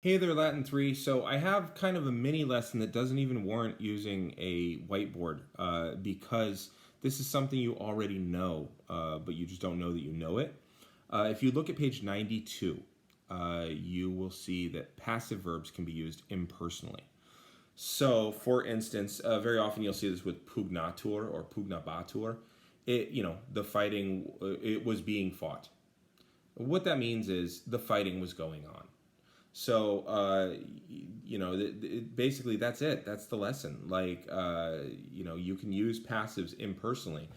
Hey there, Latin 3. So I have kind of a mini lesson that doesn't even warrant using a whiteboard because this is something you already know, but you just don't know that you know it. If you look at page 92, you will see that passive verbs can be used impersonally. So, for instance, very often you'll see this with pugnatur or pugnabatur. The fighting, it was being fought. What that means is the fighting was going on. So, basically that's it. That's the lesson. You can use passives impersonally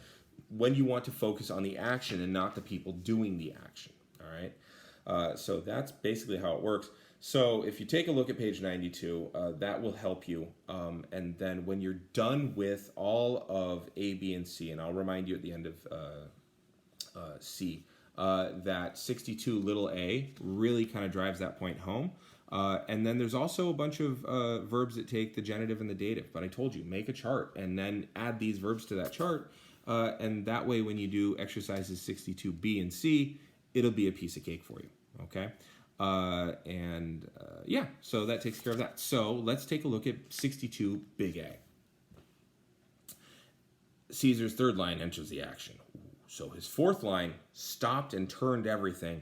when you want to focus on the action and not the people doing the action. All right. So that's basically how it works. So if you take a look at page 92, that will help you. And then when you're done with all of A, B, and C, and I'll remind you at the end of C, that 62 little a really kind of drives that point home. And then there's also a bunch of verbs that take the genitive and the dative. But I told you, make a chart and then add these verbs to that chart. And that way, when you do exercises 62B and C, it'll be a piece of cake for you. Okay? Yeah, so that takes care of that. So let's take a look at 62 big A. Caesar's third line enters the action. So his fourth line stopped and turned everything,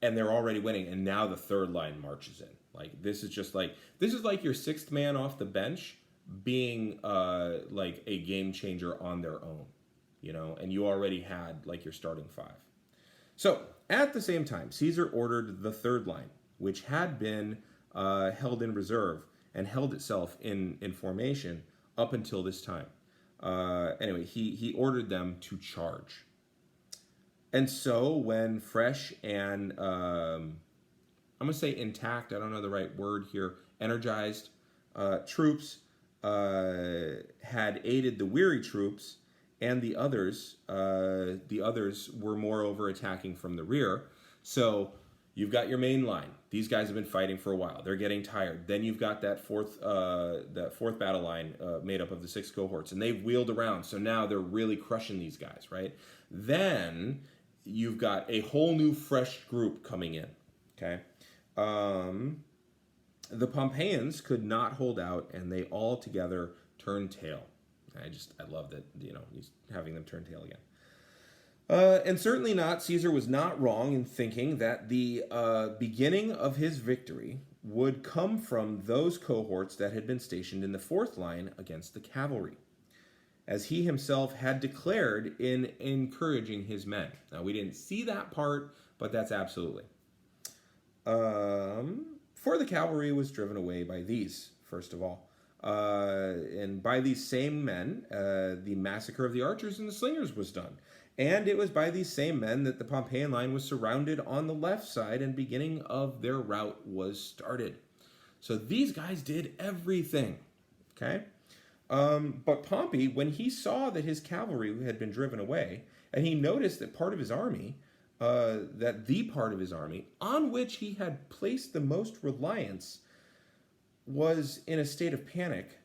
and they're already winning. And now the third line marches in. This is like your sixth man off the bench being like a game changer on their own, and you already had like your starting five. So at the same time, Caesar ordered the third line, which had been held in reserve and held itself in formation up until this time. Anyway, he ordered them to charge. And so when fresh and, I'm going to say intact, I don't know the right word here, energized troops had aided the weary troops, and the others were moreover attacking from the rear. So you've got your main line. These guys have been fighting for a while. They're getting tired. Then you've got that fourth battle line made up of the six cohorts, and they've wheeled around. So now they're really crushing these guys, right? Then you've got a whole new fresh group coming in. Okay, the Pompeians could not hold out, and they all together turned tail. I love that he's having them turn tail again. And certainly not, Caesar was not wrong in thinking that the beginning of his victory would come from those cohorts that had been stationed in the fourth line against the cavalry, as he himself had declared in encouraging his men. Now, we didn't see that part, but that's absolutely. For the cavalry was driven away by these, first of all. And by these same men, the massacre of the archers and the slingers was done. And it was by these same men that the Pompeian line was surrounded on the left side and beginning of their rout was started. So these guys did everything, okay? But Pompey, when he saw that his cavalry had been driven away, and he noticed that part of his army, that the part of his army on which he had placed the most reliance was in a state of panic,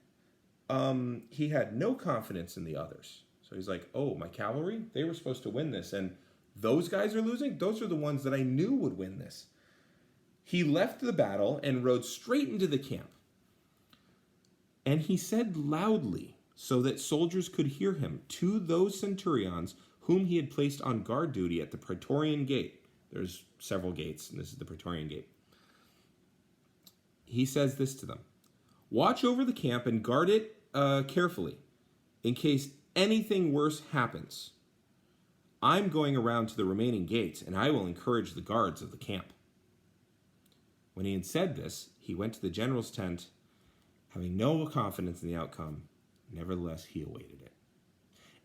he had no confidence in the others. So he's like, oh, my cavalry, they were supposed to win this, and those guys are losing? Those are the ones that I knew would win this. He left the battle and rode straight into the camp. And he said loudly, so that soldiers could hear him, to those centurions whom he had placed on guard duty at the Praetorian Gate. There's several gates, and this is the Praetorian Gate. He says this to them: watch over the camp and guard it carefully, in case anything worse happens. I'm going around to the remaining gates, and I will encourage the guards of the camp. When he had said this, he went to the general's tent, having no confidence in the outcome. Nevertheless, he awaited it.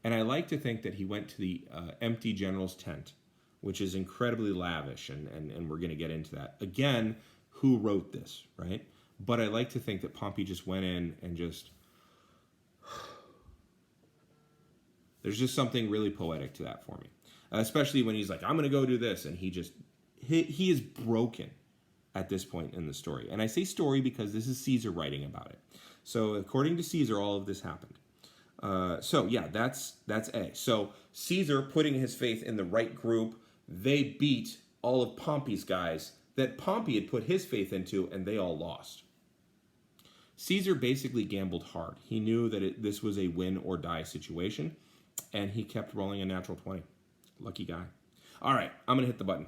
And I like to think that he went to the empty general's tent, which is incredibly lavish, and we're going to get into that. Again, who wrote this, right? But I like to think that Pompey just went in and just... There's just something really poetic to that for me. Especially when he's like, I'm going to go do this. And he is broken at this point in the story. And I say story because this is Caesar writing about it. So according to Caesar, all of this happened. That's A. So Caesar putting his faith in the right group, they beat all of Pompey's guys that Pompey had put his faith into, and they all lost. Caesar basically gambled hard. He knew that this was a win or die situation, and he kept rolling a natural 20. Lucky guy. All right, I'm going to hit the button.